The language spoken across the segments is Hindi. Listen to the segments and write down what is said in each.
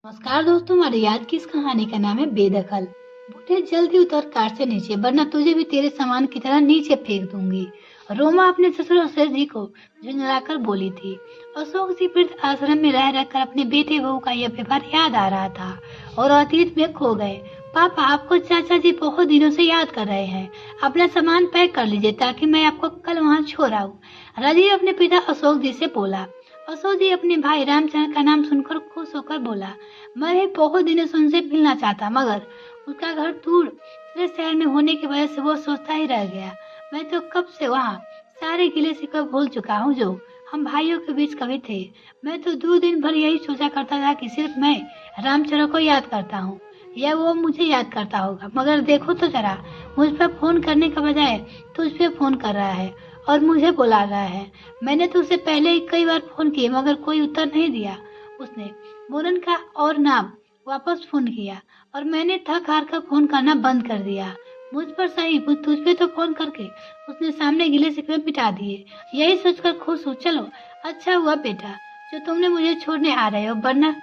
नमस्कार दोस्तों, हमारी आज की इस कहानी का नाम है बेदखल। बूढ़े जल्दी उतर कार से नीचे, वरना तुझे भी तेरे सामान की तरह नीचे फेंक दूंगी। रोमा अपने ससुर अशोक जी को झुंझलाकर बोली थी। अशोक जी वृद्ध आश्रम में रह रहकर अपने बेटे बहू का यह व्यवहार याद आ रहा था और अतीत में खो गए। पापा, आपको चाचा जी बहुत दिनों से याद कर रहे हैं। अपना सामान पैक कर लीजिए ताकि मैं आपको कल वहाँ छोड़ आऊँ। राजीव अपने पिता अशोक जी से बोला। अशोक जी अपने भाई रामचंद्र का नाम सुनकर खुश होकर बोला, मैं भी बहुत दिनों से उनसे मिलना चाहता, मगर उसका घर दूर दूसरे शहर में होने की वजह से वो सोचता ही रह गया। मैं तो कब से वहाँ सारे गिले शिकवे भूल चुका हूँ जो हम भाइयों के बीच कभी थे। मैं तो 2 दिन भर यही सोचा करता था कि सिर्फ मैं रामचंद्र को याद करता हूँ या वो मुझे याद करता होगा, मगर देखो तो जरा, मुझ पर फोन करने का बजाय तुझ पे फोन कर रहा है और मुझे बुला रहा है। मैंने तो उसे पहले ही कई बार फोन किए मगर कोई उत्तर नहीं दिया। उसने मोरन का और नाम वापस फोन किया और मैंने थक हार कर फोन करना बंद कर दिया। मुझ पर सही, तुझ पे तो फोन करके उसने सामने गिले शिकवे मिटा दिए। यही सोचकर खुश हूँ। चलो, अच्छा हुआ बेटा जो तुमने मुझे छोड़ने आ रहे हो, वरना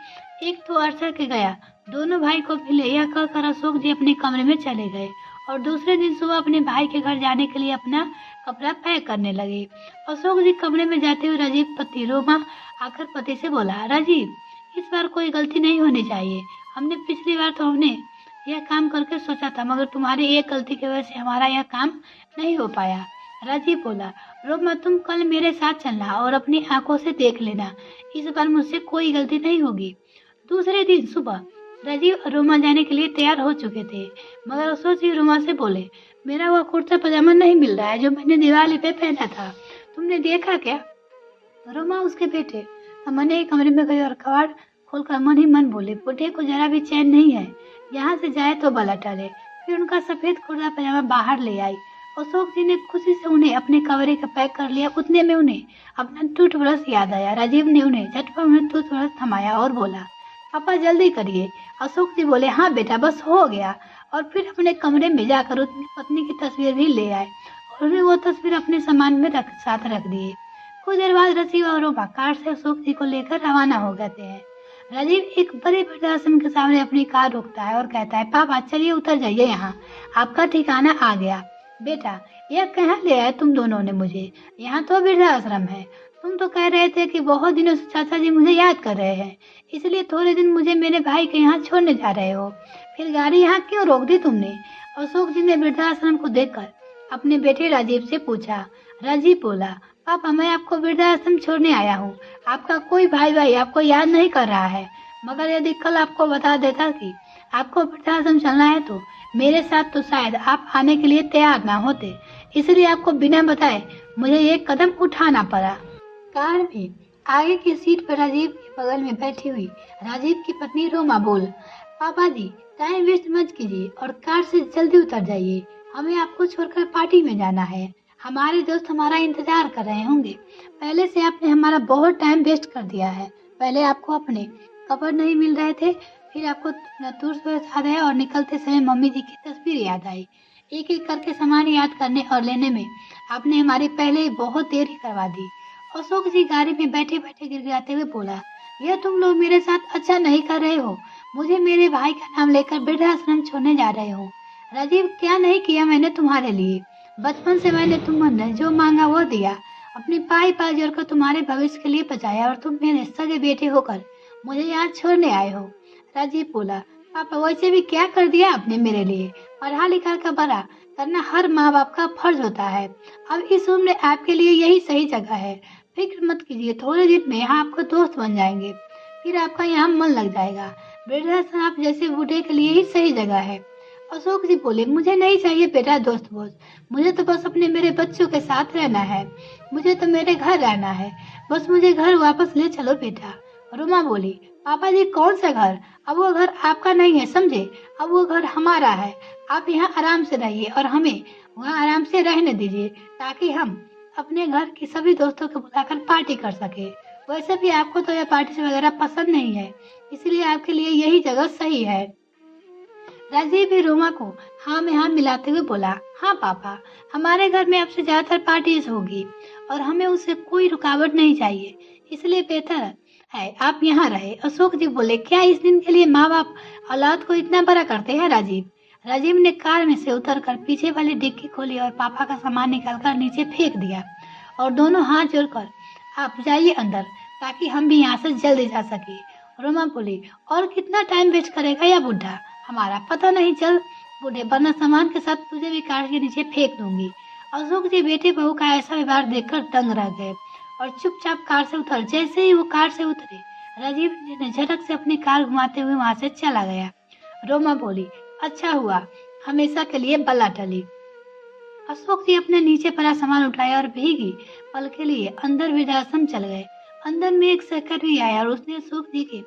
एक तो अरसा के गया। दोनों भाई को मिले, यह कहकर अशोक जी अपने कमरे में चले गए और दूसरे दिन सुबह अपने भाई के घर जाने के लिए अपना कपड़ा पैक करने लगे। अशोक जी कमरे में जाते हुए राजीव पति रोमा आकर पति से बोला, राजीव, इस बार कोई गलती नहीं होनी चाहिए। हमने पिछली बार तो हमने यह काम करके सोचा था, मगर तुम्हारी एक गलती की वजह से हमारा यह काम नहीं हो पाया। राजीव बोला, रोमा, तुम कल मेरे साथ चलना और अपनी आंखों से देख लेना। इस बार मुझसे कोई गलती नहीं होगी। दूसरे दिन सुबह राजीव और रोमा जाने के लिए तैयार हो चुके थे, मगर अशोक जी रोमा से बोले, मेरा वह कुर्ता पजामा नहीं मिल रहा है जो मैंने दिवाली पे पहना था। तुमने देखा क्या? रोमा उसके बेटे तमन्ने के कमरे में गई और कबाड़ खोलकर मन ही मन बोले, बूढ़े को जरा भी चैन नहीं है, यहाँ से जाए तो भला टले। फिर उनका सफेद कुर्ता पजामा बाहर ले आई। अशोक जी ने खुशी से उन्हें अपने कमरे का पैक कर लिया। उतने में उन्हें अपना टूथब्रश याद आया। राजीव ने उन्हें झटपट उन्हें टूथब्रश थमाया और बोला, पापा जल्दी करिए। अशोक जी बोले, हाँ बेटा, बस हो गया। और फिर अपने कमरे में जाकर अपनी पत्नी की तस्वीर भी ले आए और उन्हें वो तस्वीर अपने सामान में साथ रख दिए। कुछ देर बाद राजीव और रोमा कार से अशोक जी को लेकर रवाना हो गए थे। राजीव एक बड़े वृद्धाश्रम के सामने अपनी कार रोकता है और कहता है, पापा चलिए उतर जाइए, यहाँ आपका ठिकाना आ गया। बेटा, यह कहाँ ले आए तुम दोनों ने मुझे? यहाँ तो वृद्धाश्रम है। तुम तो कह रहे थे कि बहुत दिनों से चाचा जी मुझे याद कर रहे हैं, इसलिए थोड़े दिन मुझे मेरे भाई के यहाँ छोड़ने जा रहे हो। फिर गाड़ी यहाँ क्यों रोक दी तुमने? अशोक जी ने वृद्धाश्रम को देखकर अपने बेटे राजीव से पूछा। राजीव बोला, पापा मैं आपको वृद्धाश्रम छोड़ने आया हूँ। आपका कोई भाई आपको याद नहीं कर रहा है, मगर यदि कल आपको बता देता कि आपको वृद्धाश्रम चलना है तो मेरे साथ तो शायद आप आने के लिए तैयार ना होते, इसलिए आपको बिना बताए मुझे एक कदम उठाना पड़ा। कार में आगे की सीट पर राजीव के बगल में बैठी हुई राजीव की पत्नी रोमा बोल, पापा जी टाइम वेस्ट मत कीजिए और कार से जल्दी उतर जाइए। हमें आपको छोड़कर पार्टी में जाना है। हमारे दोस्त हमारा इंतजार कर रहे होंगे। पहले से आपने हमारा बहुत टाइम वेस्ट कर दिया है। पहले आपको अपने कपड़े नहीं मिल रहे थे, फिर आपको टूर याद आया और निकलते समय मम्मी जी की तस्वीर याद आई। एक एक करके सामान याद करने और लेने में आपने हमारी पहले ही बहुत देर ही करवा दी। अशोक जी गाड़ी में बैठे बैठे गिड़गिड़ाते हुए बोला, यह तुम लोग मेरे साथ अच्छा नहीं कर रहे हो। मुझे मेरे भाई का नाम लेकर वृद्धाश्रम छोड़ने जा रहे हो। राजीव, क्या नहीं किया मैंने तुम्हारे लिए? बचपन से मैंने तुमने जो मांगा वो दिया। अपनी पाई पाई जोड़कर तुम्हारे भविष्य के लिए बचाया और तुम मेरे सगे बेटे होकर मुझे यहाँ छोड़ने आए हो। राजीव बोला, पापा वैसे भी क्या कर दिया आपने मेरे लिए? पढ़ा लिखा का बड़ा करना हर माँ बाप का फर्ज होता है। अब इस उम्र में आपके लिए यही सही जगह है। फिक्र मत कीजिए, थोड़े दिन में यहाँ आपको दोस्त बन जाएंगे, फिर आपका यहाँ मन लग जाएगा। वृद्धाश्रम आप जैसे बूढ़े के लिए ही सही जगह है। अशोक जी बोले, मुझे नहीं चाहिए बेटा दोस्त वोस्त, मुझे तो बस अपने मेरे बच्चों के साथ रहना है। मुझे तो मेरे घर रहना है, बस मुझे घर वापस ले चलो बेटा। रोमा बोली, पापा जी कौन सा घर? अब वो घर आपका नहीं है, समझे? अब वो घर हमारा है। आप यहाँ आराम से रहिए और हमें वहाँ आराम से रहने दीजिए ताकि हम अपने घर की सभी दोस्तों को बुलाकर पार्टी कर सके। वैसे भी आपको तो यह पार्टी वगैरह पसंद नहीं है, इसलिए आपके लिए यही जगह सही है। राजीव भी रोमा को हाँ में हाँ मिलाते हुए बोला, हाँ पापा, हमारे घर में आपसे ज्यादातर पार्टीज होगी और हमें उससे कोई रुकावट नहीं चाहिए, इसलिए बेहतर है आप यहाँ रहे। अशोक जी बोले, क्या इस दिन के लिए माँ बाप औलाद को इतना बड़ा करते हैं राजीव? राजीव ने कार में से उतरकर पीछे वाली डिक्की खोली और पापा का सामान निकालकर नीचे फेंक दिया और दोनों हाथ जोड़कर, आप जाइए अंदर ताकि हम भी यहाँ से जल्दी जा सके। रोमा बोली, और कितना टाइम वेस्ट करेगा या बुढ़ा? हमारा पता नहीं चल बूढ़े, वरना सामान के साथ तुझे भी कार के नीचे फेंक दूंगी। अशोक जी बेटे बहू का ऐसा व्यवहार देखकर दंग रह गए और चुपचाप कार से उतर। जैसे ही वो कार से उतरे, राजीव ने झटक से अपनी कार घुमाते हुए वहां से चला गया। रोमा बोली, अच्छा हुआ हमेशा के लिए बला टली। अशोक जी अपने नीचे पड़ा सामान उठाया और भीगी पल के लिए अंदर वृद्धाश्रम चल गए। अंदर में एक सहकर्मी आया और उसने अशोक जी के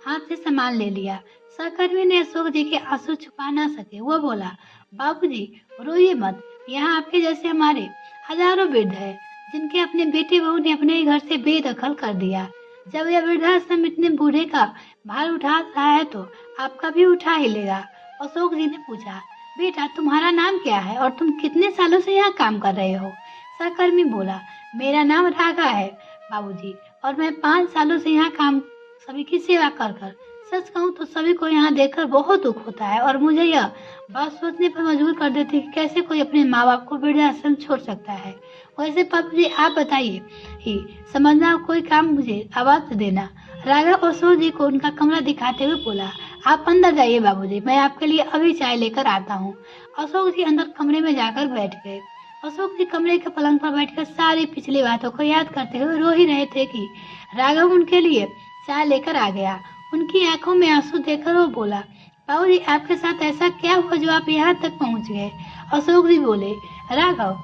हाथ से सामान ले लिया। सहकर्मी ने अशोक जी के आंसू छुपा ना सके। वो बोला, बाबूजी रोइए मत, यहाँ आपके जैसे हमारे हजारों वृद्ध है जिनके अपने बेटे बहू ने अपने ही घर से बेदखल कर दिया। जब यह वृद्धाश्रम इतने बूढ़े का भार उठा रहा है तो आपका भी उठा ही लेगा। अशोक जी ने पूछा, बेटा तुम्हारा नाम क्या है और तुम कितने सालों से यहाँ काम कर रहे हो? सहकर्मी बोला, मेरा नाम रागा है बाबूजी, और मैं 5 सालों से यहाँ काम सभी की सेवा कर कर। सच कहूँ तो सभी को यहाँ देखकर बहुत दुख होता है और मुझे यह बात सोचने पर मजबूर कर देती है कि कैसे कोई अपने माँ बाप को वृद्धाश्रम छोड़ सकता है। वैसे बाबूजी आप बताइए ही, समझना कोई काम मुझे आवाज देना। रागा अशोक जी को उनका कमरा दिखाते हुए बोला, आप अंदर जाइए बाबूजी, मैं आपके लिए अभी चाय लेकर आता हूँ। अशोक जी अंदर कमरे में जाकर बैठ गए। अशोक जी कमरे के पलंग पर बैठकर सारी पिछली बातों को याद करते हुए रो ही रहे थे कि राघव उनके लिए चाय लेकर आ गया। उनकी आंखों में आंसू देखकर वो बोला, बाबूजी आपके साथ ऐसा क्या हुआ जो आप यहाँ तक पहुँच गए? अशोक जी बोले, राघव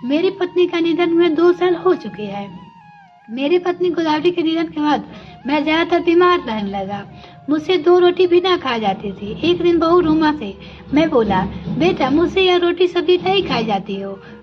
मेरी पत्नी का निधन हुए 2 साल हो चुके हैं। मेरी पत्नी गोदावरी के निधन के बाद मैं ज्यादातर बीमार रहने लगा। मुझसे 2 रोटी भी ना खा जाती थी। एक दिन बहू रोमा से मैं बोला, बेटा मुझसे यह रोटी सब्जी नहीं खाई जाती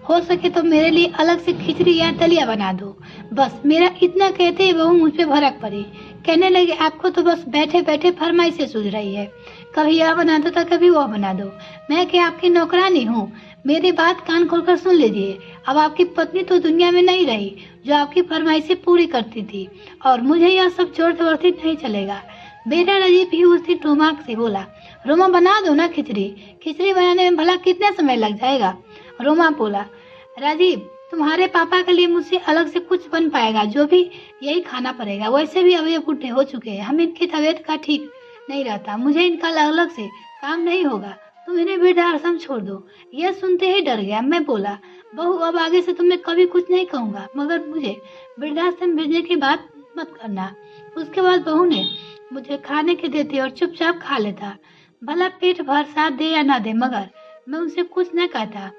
हो सके तो मेरे लिए अलग से खिचड़ी या दलिया बना दो। बस मेरा इतना कहते ही बहू मुझ पे भड़क पड़ी। कहने लगे, आपको तो बस बैठे बैठे फरमाइशें सूझ रही है, कभी यह बना दो तो कभी वह बना दो। मैं क्या आपकी नौकरानी हूँ? मेरी बात कान खोलकर सुन लीजिए। अब आपकी पत्नी तो दुनिया में नहीं रही जो आपकी फरमाइशें पूरी करती थी, और मुझे यह सब जोर जबरदस्ती नहीं चलेगा। बेटा राजीव भी उस दिन रोमा से बोला, रोमा बना दो ना खिचड़ी बनाने में भला कितना समय लग जाएगा? रोमा बोला, राजीव तुम्हारे पापा के लिए मुझसे अलग से कुछ बन पाएगा, जो भी यही खाना पड़ेगा। वैसे भी अब ये बूढ़े हो चुके हैं, हम इनकी तबीयत का ठीक नहीं रहता, मुझे इनका अलग से काम नहीं होगा, तुम इन्हें वृद्धाश्रम छोड़ दो। यह सुनते ही डर गया। मैं बोला, बहू अब आगे से तुम्हें कभी कुछ नहीं कहूँगा, मगर मुझे वृद्धाश्रम भेजने की बात मत करना। उसके बाद बहू ने मुझे खाने के देते और चुपचाप खा लेता, भला पेट भर साथ दे या ना दे, मगर मैं उनसे कुछ न कहता।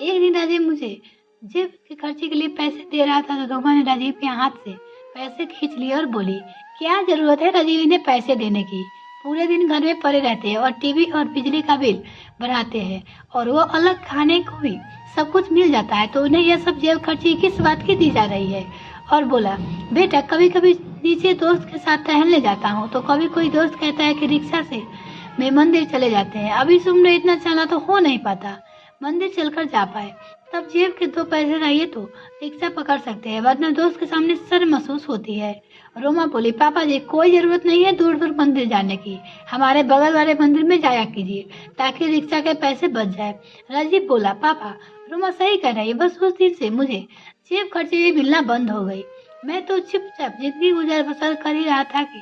एक दिन राजीव मुझे जेब के खर्चे के लिए पैसे दे रहा था तो रोमा ने राजीव के हाथ से पैसे खींच लिए और बोली, क्या जरूरत है राजीव इन्हें पैसे देने की? पूरे दिन घर में पड़े रहते हैं और टीवी और बिजली का बिल बढ़ाते हैं, और वो अलग खाने को भी सब कुछ मिल जाता है, तो उन्हें यह सब जेब खर्ची किस बात की दी जा रही है? और बोला, बेटा कभी कभी नीचे दोस्त के साथ टहलने जाता हूँ तो कभी कोई दोस्त कहता है कि रिक्शा से मैं मंदिर चले जाते हैं। अभी सुबह इतना चला तो हो नहीं पाता, मंदिर चलकर जा पाए, तब जेब के 2 पैसे रहिए तो रिक्शा पकड़ सकते हैं, वरना दोस्त के सामने शर्म महसूस होती है। रोमा बोली, पापा जी कोई जरूरत नहीं है दूर दूर मंदिर जाने की, हमारे बगल वाले मंदिर में जाया कीजिए ताकि रिक्शा के पैसे बच जाए। राजीव बोला, पापा रोमा सही कह रही है, बस उस दिन से मुझे जेब खर्ची भी मिलना बंद हो गई। मैं तो चुपचाप जिंदगी गुजर बसर कर ही रहा था कि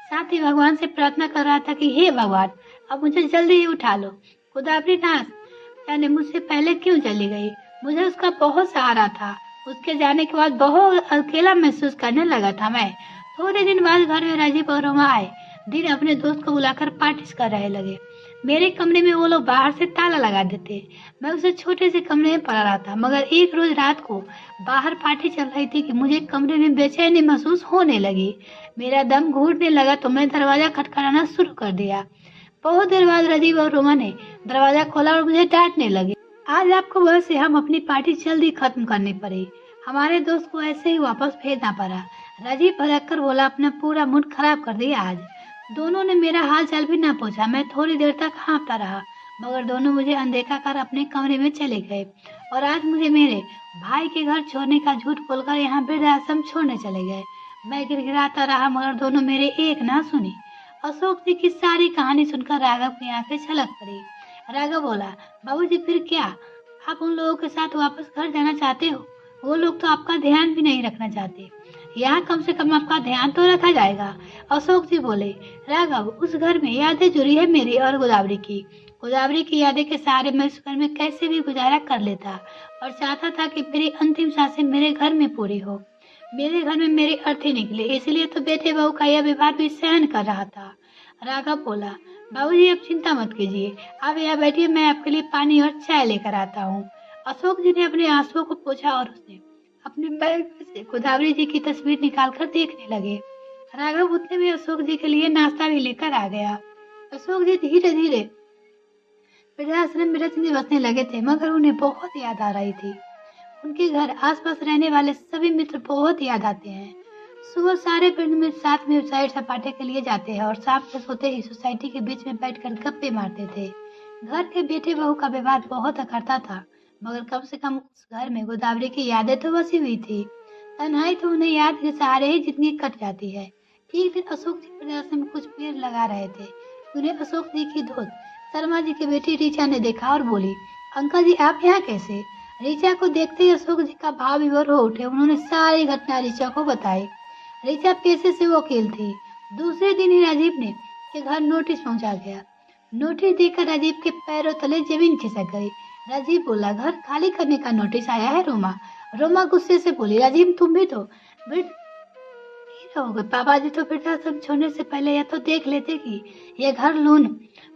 साथ ही भगवान से प्रार्थना कर रहा था कि हे भगवान अब मुझे जल्दी ही उठा लो। गोदावरी नाथ जाने मुझसे पहले क्यों चली गई? मुझे उसका बहुत सहारा था, उसके जाने के बाद बहुत अकेला महसूस करने लगा था मैं। थोड़े दिन बाद घर में राजीव और रोमा आए। दिन अपने दोस्त को बुलाकर पार्टी कर रहे लगे। मेरे कमरे में वो लोग बाहर से ताला लगा देते। मैं उसे छोटे से कमरे में पड़ा रहा था, मगर एक रोज रात को बाहर पार्टी चल रही थी कि मुझे कमरे में बेचैनी महसूस होने लगी। मेरा दम घुटने लगा तो मैं दरवाजा खटखटाना शुरू कर दिया। बहुत देर बाद राजीव और रोमा ने दरवाजा खोला और मुझे डांटने लगे। आज आपको वजह से हम अपनी पार्टी जल्दी खत्म करनी पड़ी, हमारे दोस्त को ऐसे ही वापस भेजना पड़ा। राजीव भड़क कर बोला, अपना पूरा मूड खराब कर दिया आज। दोनों ने मेरा हाल चाल भी ना पूछा। मैं थोड़ी देर तक हाँफता रहा, मगर दोनों मुझे अनदेखा कर अपने कमरे में चले गए और आज मुझे मेरे भाई के घर छोड़ने का झूठ बोलकर यहाँ वृद्धाश्रम छोड़ने चले गए। मैं गिड़गिड़ाता रहा मगर दोनों मेरे एक ना सुनी। अशोक जी की सारी कहानी सुनकर राघव की आंखें छलक पड़ी। राघव बोला, बाबूजी फिर क्या? आप उन लोगों के साथ वापस घर जाना चाहते हो? वो लोग तो आपका ध्यान भी नहीं रखना चाहते। यहाँ कम से कम आपका ध्यान तो रखा जाएगा। अशोक जी बोले, राघव, उस घर में यादें जुड़ी है मेरी और गोदावरी की। गोदावरी की यादें के सहारे मैं इस घर में कैसे भी गुजारा कर लेता और चाहता था कि मेरी अंतिम सांसें मेरे घर में पूरी हो। मेरे घर में मेरी अर्थी निकले, इसलिए तो बेटे बहू का यह व्यवहार भी सहन कर रहा था। राघव बोला, बाबूजी आप चिंता मत कीजिए, आप यहाँ बैठिए, मैं आपके लिए पानी और चाय लेकर आता हूँ। अशोक जी ने अपने आंसुओं को पोंछा और उसने अपने बैग में से गोदावरी जी की तस्वीर निकालकर देखने लगे। राघव उतने में अशोक जी के लिए नाश्ता भी लेकर आ गया। अशोक जी धीरे धीरे वृद्धाश्रम में रचने बसने लगे थे मगर उन्हें बहुत याद आ रही थी। उनके घर आसपास रहने वाले सभी मित्र बहुत याद आते हैं। सुबह सारे पिंड में साथ में सैर सपाटे के लिए जाते हैं और शाम को सोते ही सोसाइटी के बीच में बैठकर गप्पे मारते थे। घर के बेटे बहू का व्यवहार बहुत अखरता था मगर कम से कम उस घर में गोदावरी की यादें तो बसी हुई थी। तन्हाई तो उन्हें याद के सहारे ही जिंदगी कट जाती है। एक दिन अशोक जी वृद्धाश्रम में कुछ पेड़ लगा रहे थे। उन्हें अशोक जी की दोस्त शर्मा जी की बेटी रीचा ने देखा और बोली, अंकल जी आप यहाँ कैसे? रीचा को देखते ही अशोक जी का भाव विभोर हो उठे। उन्होंने सारी घटना रीचा को बताई। रीचा पेशे से वकील थी। दूसरे दिन ही राजीव ने के घर नोटिस पहुंचा गया। नोटिस देखकर राजीव के पैरों तले जमीन खिसक गई। राजीव बोला, घर खाली करने का नोटिस आया है रोमा। रोमा गुस्से से बोली, राजीव तुम भी तो रहोगे। पापा जी तो वृद्धाश्रम छोड़ने से पहले यह तो देख लेते कि यह घर लोन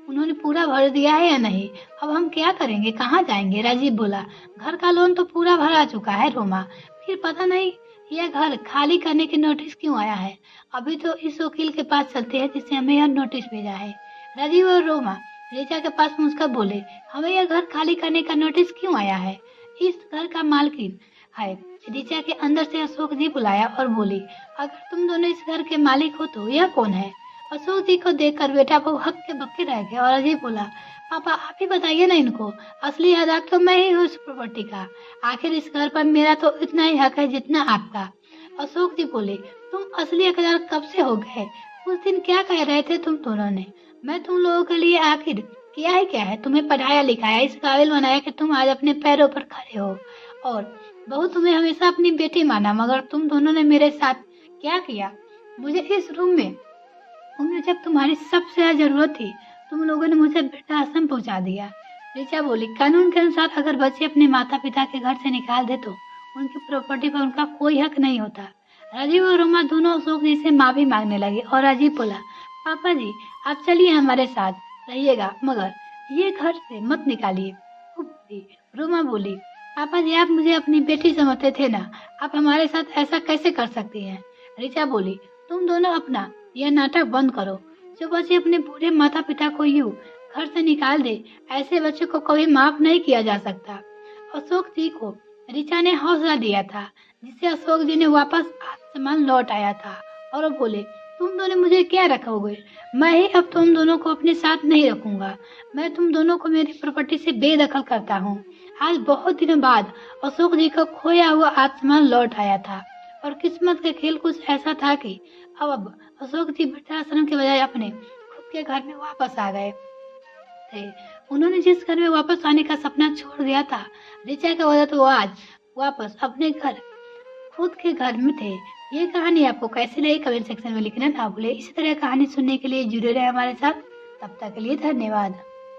उन्होंने पूरा भर दिया है या नहीं। अब हम क्या करेंगे, कहाँ जाएंगे? राजीव बोला, घर का लोन तो पूरा भरा चुका है रोमा, फिर पता नहीं यह घर खाली करने की नोटिस क्यों आया है। अभी तो इस वकील के पास चलते हैं जिसने हमें यह नोटिस भेजा है। राजीव और रोमा रीचा के पास पहुंचकर बोले, हमें यह घर खाली करने का नोटिस क्यों आया है? इस घर का मालकिन है। रीचा के अंदर से अशोक जी बुलाया और बोली, अगर तुम दोनों इस घर के मालिक हो तो यह कौन है? अशोक जी को देखकर बेटा बहू हक के बक्के रह गए और अजीब बोला, पापा आप ही बताइए ना इनको, असली हकदार तो मैं ही हूँ इस प्रॉपर्टी का। आखिर इस घर पर मेरा तो इतना ही हक है जितना आपका। अशोक जी बोले, तुम असली हकदार कब से हो गए? उस दिन क्या कह रहे थे तुम दोनों ने? मैं तुम लोगों के लिए आखिर किया है क्या है? तुम्हें पढ़ाया लिखाया, इस काबिल बनाया कि तुम आज अपने पैरों पर खड़े हो। और बहू तुम्हें हमेशा अपनी बेटी माना मगर तुम दोनों ने मेरे साथ क्या किया? मुझे इस रूम में जब तुम्हारी सबसे ज्यादा जरूरत थी तुम लोगों ने मुझे वृद्धाश्रम पहुंचा दिया। ऋचा बोली, कानून के अनुसार अगर बच्चे अपने माता पिता के घर से निकाल दे तो उनकी प्रॉपर्टी पर उनका कोई हक नहीं होता। राजीव और रोमा दोनों अशोक जी से माफी मांगने लगे और राजीव बोला, पापा जी आप चलिए हमारे साथ रहिएगा मगर ये घर से मत निकालिए। रोमा बोली, पापा जी आप मुझे अपनी बेटी समझते थे ना, आप हमारे साथ ऐसा कैसे कर सकती हैं? ऋचा बोली, तुम दोनों अपना यह नाटक बंद करो। जो बच्चे अपने बूढ़े माता पिता को यूं घर से निकाल दे, ऐसे बच्चे को कभी माफ नहीं किया जा सकता। अशोक जी को ऋचा ने हौसला दिया था जिससे अशोक जी ने वापस आत्मसम्मान लौट आया था और वो बोले, तुम दोनों मुझे क्या रखोगे? मैं ही अब तुम दोनों को अपने साथ नहीं रखूंगा। मैं तुम दोनों को मेरी प्रॉपर्टी से बेदखल करता हूँ। आज बहुत दिनों बाद अशोक जी का खोया हुआ आत्मसम्मान लौट आया था और किस्मत का खेल कुछ ऐसा था कि अब अशोक जी वृद्धाश्रम के बजाय अपने खुद के घर में वापस आ गए थे। उन्होंने जिस घर में वापस आने का सपना छोड़ दिया था, ऋचा की वजह तो वो आज वापस अपने घर खुद के घर में थे। ये कहानी आपको कैसी लगी कमेंट सेक्शन में लिखना ना भूले। इसी तरह कहानी सुनने के लिए जुड़े रहे हमारे साथ। तब तक के लिए धन्यवाद।